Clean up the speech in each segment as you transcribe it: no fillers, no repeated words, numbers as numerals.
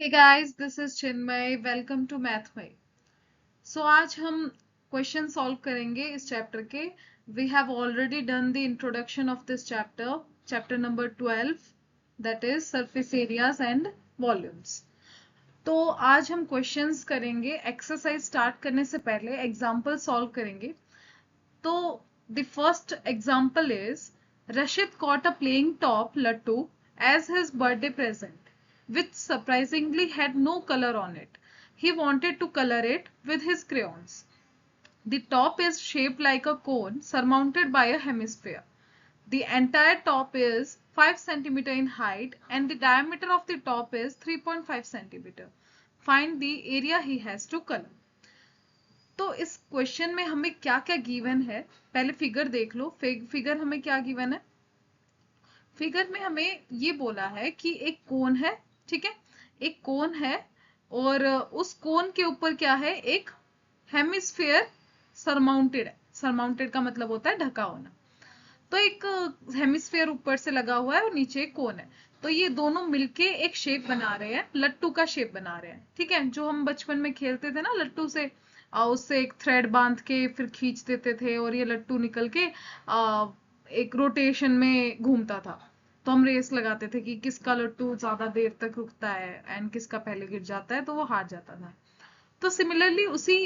Hey guys, this is Chinmay. Welcome to Mathmay. So आज हम question solve करेंगे इस चैप्टर के. We have already done the introduction of this chapter number 12, that is surface areas and volumes. तो आज हम questions करेंगे. Exercise start करने से पहले एग्जाम्पल सॉल्व करेंगे. तो the first example is Rashid caught a playing top lattu as his birthday present, which surprisingly had no color on it. He wanted to color it with his crayons. The top is shaped like a cone surmounted by a hemisphere. The entire top is 5 centimeter in height and the diameter of the top is 3.5 centimeter. Find the area he has to color. तो इस question में हमें क्या क्या given है, पहले figure देख लो. Figure हमें क्या गिवन है. फिगर में हमें ये बोला है कि एक कोन है. ठीक है, एक कोन है और उस कोन के ऊपर क्या है, एक हेमिस्फीयर सरमाउंटेड है. सरमाउंटेड का मतलब होता है ढका होना. तो एक हेमिस्फीयर ऊपर से लगा हुआ है और नीचे एक कोन है. तो ये दोनों मिलके एक शेप बना रहे हैं, लट्टू का शेप बना रहे हैं. ठीक है, जो हम बचपन में खेलते थे ना लट्टू से, उससे एक थ्रेड बांध के फिर खींच देते थे और ये लट्टू निकल के एक रोटेशन में घूमता था. तो हम रेस लगाते थे कि किसका लट्टू ज्यादा देर तक रुकता है एंड किसका पहले गिर जाता है, तो वो हार जाता था. तो सिमिलरली उसी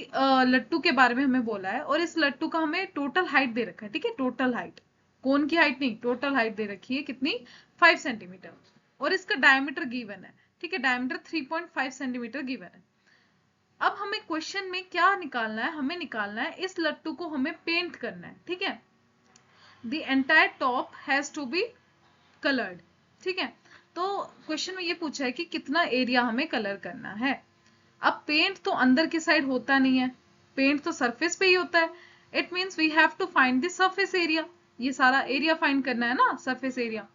लट्टू के बारे में हमें बोला है और इस लट्टू का हमें टोटल हाइट दे रखा है. ठीक है, टोटल हाइट, कोन की हाइट नहीं, टोटल हाइट दे रखी है. कितनी? 5 सेंटीमीटर. और इसका डायमीटर गिवन है. ठीक है, डायमीटर 3.5 सेंटीमीटर गिवन है. अब हमें क्वेश्चन में क्या निकालना है, हमें निकालना है इस लट्टू को हमें पेंट करना है. ठीक है, the entire top has to be coloured. ठीक है, तो क्वेश्चन में ये पूछा है कि कितना एरिया हमें कलर करना है. अब पेंट तो अंदर की साइड होता नहीं है, पेंट तो सरफेस पे ही होता है. It means we have to find the surface area. ये सारा एरिया फाइंड करना है ना, सरफेस एरिया.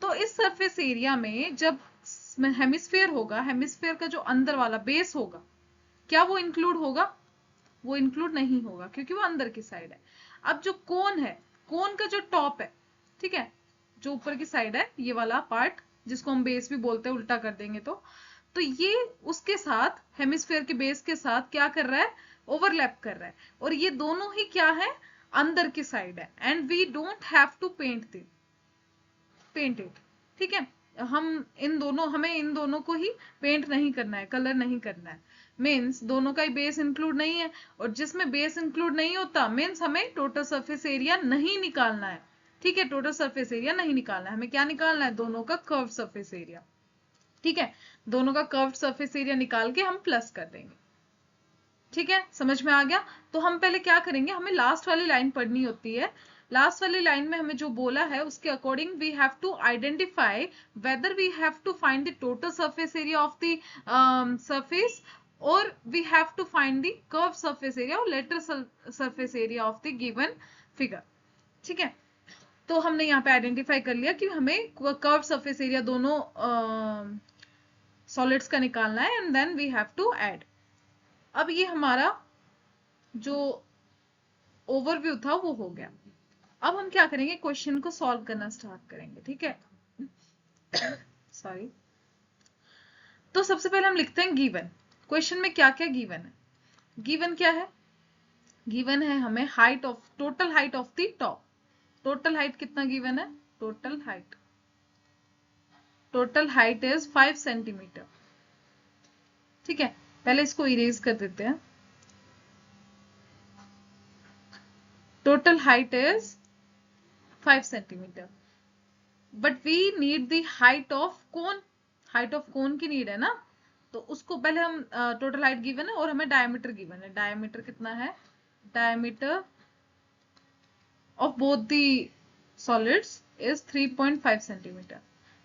तो इस सरफेस एरिया में जब हेमिस्फीयर होगा, हेमिस्फीयर का जो अंदर वाला बेस होगा, क्या वो इंक्लूड होगा? वो इंक्लूड नहीं होगा क्योंकि वो अंदर की साइड है. अब जो कोन है, कोन का जो टॉप है, ठीक है, जो ऊपर की साइड है, ये वाला पार्ट जिसको हम बेस भी बोलते हैं, उल्टा कर देंगे तो ये उसके साथ, हेमिस्फीयर के बेस के साथ क्या कर रहा है, ओवरलैप कर रहा है. और ये दोनों ही क्या है, अंदर की साइड है. And we don't have to paint it. ठीक है, हमें इन दोनों को ही पेंट नहीं करना है, कलर नहीं करना है. मीन्स दोनों का ही बेस इंक्लूड नहीं है, और जिसमें बेस इंक्लूड नहीं होता मीन्स हमें टोटल सरफेस एरिया नहीं निकालना है. ठीक है, टोटल सरफेस एरिया नहीं निकालना है, हमें क्या निकालना है, दोनों का कर्व सरफेस एरिया. ठीक है, दोनों का कर्व सरफेस एरिया निकाल के हम प्लस कर देंगे. ठीक है, समझ में आ गया. तो हम पहले क्या करेंगे, हमें लास्ट वाली लाइन पढ़नी होती है. लास्ट वाली लाइन में हमें जो बोला है उसके according we have to identify whether we have to find the total surface area of the surface और we have to find the curve surface area और lateral surface area of the given figure. ठीक है, तो हमने यहाँ पे identify कर लिया कि हमें कर्व सरफेस एरिया दोनों सॉलिड्स का निकालना है and then we have to add. अब ये हमारा जो ओवरव्यू था वो हो गया. अब हम क्या करेंगे, क्वेश्चन को सॉल्व करना स्टार्ट करेंगे. ठीक है, सॉरी. तो सबसे पहले हम लिखते हैं गिवन. क्वेश्चन में क्या क्या गिवन है. गिवन क्या है, गिवन है हमें height of, total height of the top. Total height कितना गिवन है, टोटल हाइट इज 5 सेंटीमीटर. ठीक है, पहले इसको इरेज कर देते हैं. Total height is 5 centimetre, but we need the height of cone. Height of cone की नीड है ना, तो उसको पहले हम, टोटल हाइट गिवन है और हमें डायमीटर गिवन है. डायमीटर कितना है, diameter of both the solids is 3.5 centimetre.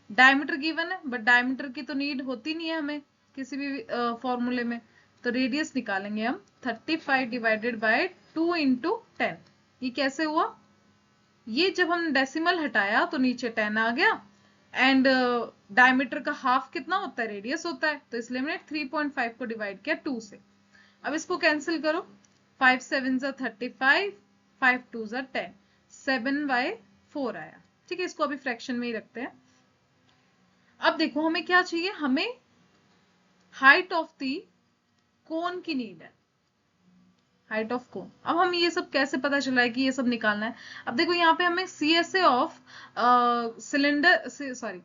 Diameter given है बट डायमीटर की तो नीड होती नहीं है हमें किसी भी फॉर्मूले में. तो रेडियस निकालेंगे हम 35 डिवाइडेड बाय 2 इंटू 10. ये कैसे हुआ, ये जब हम डेसिमल हटाया तो नीचे 10 आ गया एंड डायमीटर का हाफ कितना होता है, रेडियस होता है, तो इसलिए हमने 3.5 को डिवाइड किया 2 से. अब इसको कैंसिल करो, 5 7 35, 5 2 10, 7/4 आया. ठीक है, इसको अभी फ्रैक्शन में ही रखते हैं. अब देखो हमें क्या चाहिए, हमें हाइट ऑफ द कोन की नीड है, हाइट ऑफ कोन। अब हम ये सब कैसे पता चला है कि ये सब निकालना है? अब देखो यहाँ पे हमें CSA of cylinder, sorry,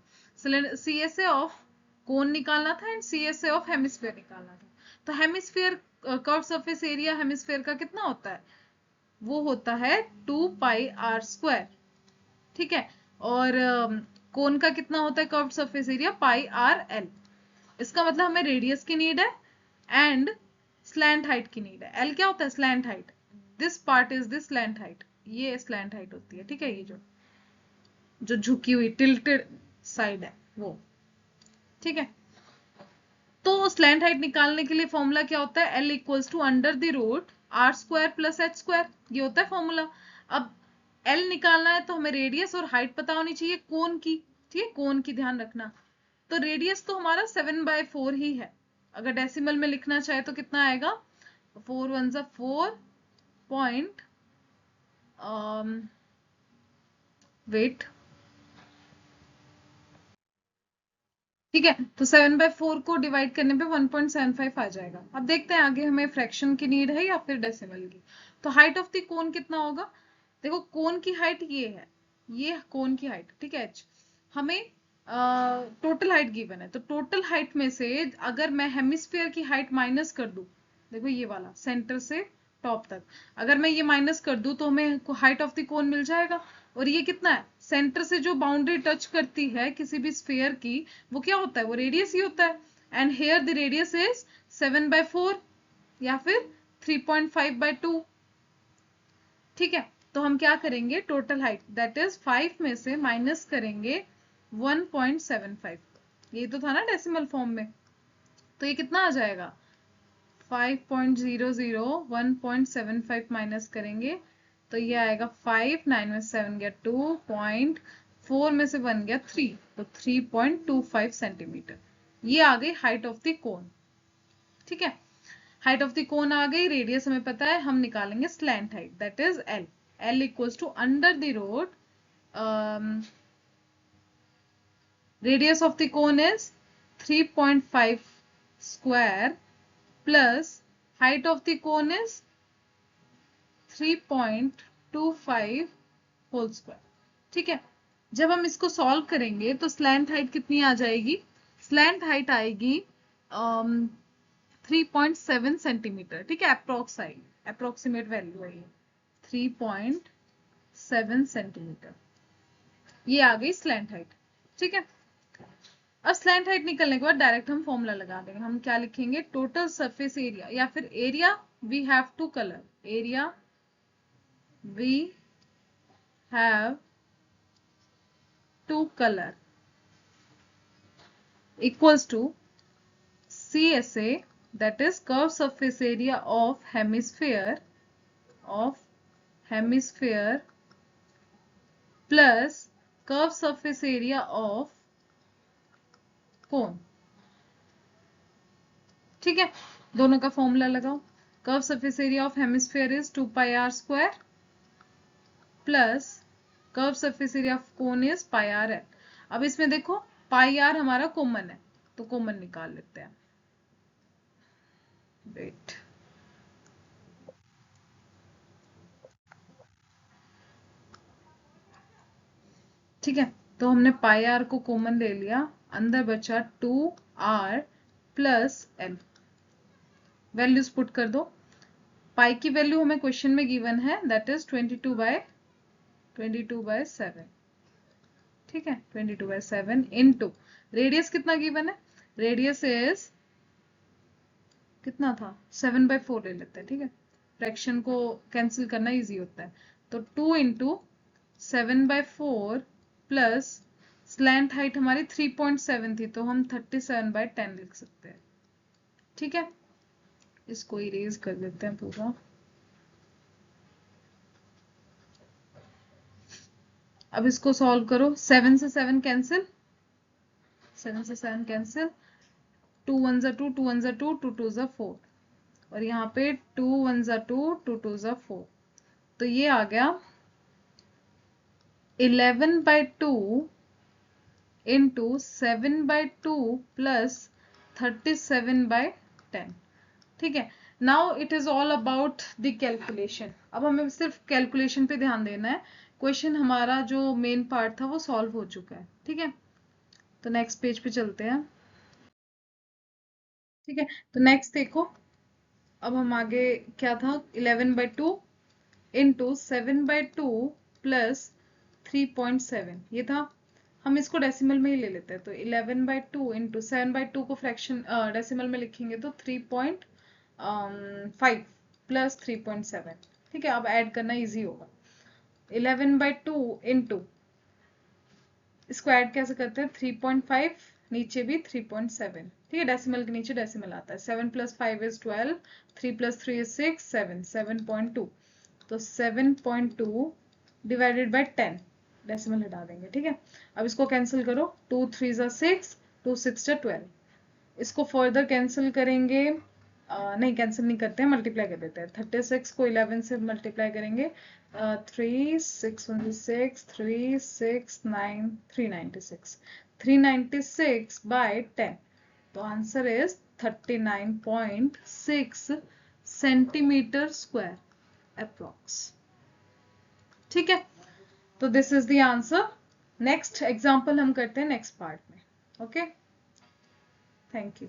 CSA of cone निकालना था एंड CSA ऑफ हेमिस्फीयर निकालना था। तो hemisphere curve surface area hemisphere का कितना होता है? वो होता है 2πr², ठीक है। और कोन का कितना होता है कर्व सरफेस एरिया? πrl। इसका मतलब हमें रेडियस की नीड है एंड स्लैंट हाइट की नीड है। एल क्या होता है? Slant height. This part is this slant height, ये स्लैंट हाइट होती है, ठीक है। ये जो जो झुकी हुई टिल्टेड साइड है वो, ठीक है। तो स्लैंट हाइट निकालने के लिए फॉर्मूला क्या होता है? L equals to under the root r² plus h², ये होता है फॉर्मूला। अब L निकालना है तो हमें रेडियस और हाइट पता होनी चाहिए कोन की, ठीक है। कोन की ध्यान रखना। तो रेडियस तो हमारा 7/4 ही है। अगर डेसिमल में लिखना चाहे तो कितना आएगा? 4 1 जा 4 पॉइंट, वेट, ठीक है। तो 7/4 को डिवाइड करने पे 1.75 आ जाएगा। अब देखते हैं आगे हमें फ्रैक्शन की नीड है या फिर डेसिमल की। तो हाइट ऑफ द कोन कितना होगा? देखो कोन की हाइट ये है, ये कोन की हाइट, ठीक है। हमें टोटल हाइट गिवन है, तो टोटल हाइट में से अगर मैं हेमिस्फीयर की हाइट माइनस कर दूं, देखो ये वाला सेंटर से टॉप तक अगर मैं ये माइनस कर दूं तो हमें हाइट ऑफ द कोन मिल जाएगा। और ये कितना है? सेंटर से जो बाउंड्री टच करती है किसी भी स्फीयर की, वो क्या होता है? वो रेडियस ही होता है। And here the radius is 7/4 या फिर 3.5/2, ठीक है। तो हम क्या करेंगे? टोटल हाइट दैट इज 5 में से माइनस करेंगे 1.75, ये तो था ना डेसिमल फॉर्म में। तो ये कितना आ जाएगा? 5.00, 1.75 माइनस करेंगे तो ये आएगा 5, 9 में 7 गया 2.4 में से 1 गया 3, तो 3.25 सेंटीमीटर। ये आ गई हाइट ऑफ द कोन, ठीक है। हाइट ऑफ द कोन आ गई, रेडियस हमें पता है, हम निकालेंगे slant height that is L। L equals to under the root, radius of the cone is 3.5 square plus height of the cone is 3.25 whole square, ठीक है। जब हम इसको सॉल्व करेंगे तो स्लैंट हाइट कितनी आ जाएगी? स्लैंट हाइट आएगी 3.7 सेंटीमीटर, ठीक है। अप्रोक्सीमेट वैल्यू है ये 3.7 सेंटीमीटर। ये आ गई स्लैंट हाइट, ठीक है। अब स्लैंट हाइट निकलने के बाद डायरेक्ट हम फॉर्मूला लगा देंगे। हम क्या लिखेंगे? टोटल सरफेस एरिया या फिर area we have to colour, area we have to colour equals to CSA, that is curved surface area of hemisphere plus curved surface area of cone, ठीक है। दोनों का फॉर्मूला लगाओ। Curve surface area of hemisphere is 2πr² plus curve surface area of cone is πrl। अब इसमें देखो πr हमारा common है तो कॉमन निकाल लेते हैं, वेट, ठीक है। तो हमने πr को कॉमन ले लिया, अंदर बचा 2r plus l। Values put कर दो। पाई की वैल्यू हमें क्वेश्चन में गिवन है दैट इज 22/7, ठीक है। 22/7 इनटू रेडियस कितना गिवन है? रेडियस इज कितना था? 7/4 ले लेते हैं, ठीक है। फ्रैक्शन को कैंसिल करना इजी होता है। तो 2 इंटू 7/4 प्लस स्लैंट हाइट हमारी 3.7 थी तो हम 37/10 लिख सकते हैं, ठीक है। इसको इरेज कर देते हैं पूरा। अब इसको सॉल्व करो। 7 से 7 कैंसिल, 7 से 7 कैंसिल, 2 1 जा 2, 2 1 जा 2, 2 2 जा 4, और यहाँ पे 2 1 जा 2, 2 2 जा 4, तो ये आ गया 11/2 इंटू 7/2 प्लस 37/10. ठीक है. Now it is all about the calculation. अब हमें सिर्फ कैलकुलेशन पे ध्यान देना है. क्वेश्चन हमारा जो मेन पार्ट था वो सॉल्व हो चुका है. ठीक है, तो नेक्स्ट पेज पे चलते हैं. ठीक है, तो नेक्स्ट देखो. अब हम आगे क्या था, 11/2 इंटू 7/2 प्लस 3.7 ये था. हम इसको डेसिमल में ही ले लेते हैं. तो 11/2 इंटू 7/2 को फ्रैक्शन डेसिमल में लिखेंगे तो 3.5 प्लस 3.7. ठीक है, अब ऐड करना इजी होगा. 11/2 इंटू स्क्वायर कैसे करते हैं, 3.5 नीचे भी 3.7. ठीक है, डेसिमल के नीचे डेसिमल आता है. 7 + 5 = 12, 3 + 3 = 6, 7.2. तो 7.2 डिवाइडेड बाय 10, डेसिमल हटा देंगे. ठीक है, अब इसको कैंसिल करो. 2 3 = 6, 2 6 = 12. इसको फर्दर कैंसिल करेंगे. नहीं, कैंसिल नहीं करते हैं, मल्टीप्लाई कर देते हैं. 36 को 11 से मल्टीप्लाई करेंगे. 3 6 1 6, 3 6 9, 396. 396 बाय 10. तो answer is 39.6 centimetre square approx. ठीक है, तो this is the answer. Next example हम करते हैं नेक्स्ट पार्ट में. Okay, thank you.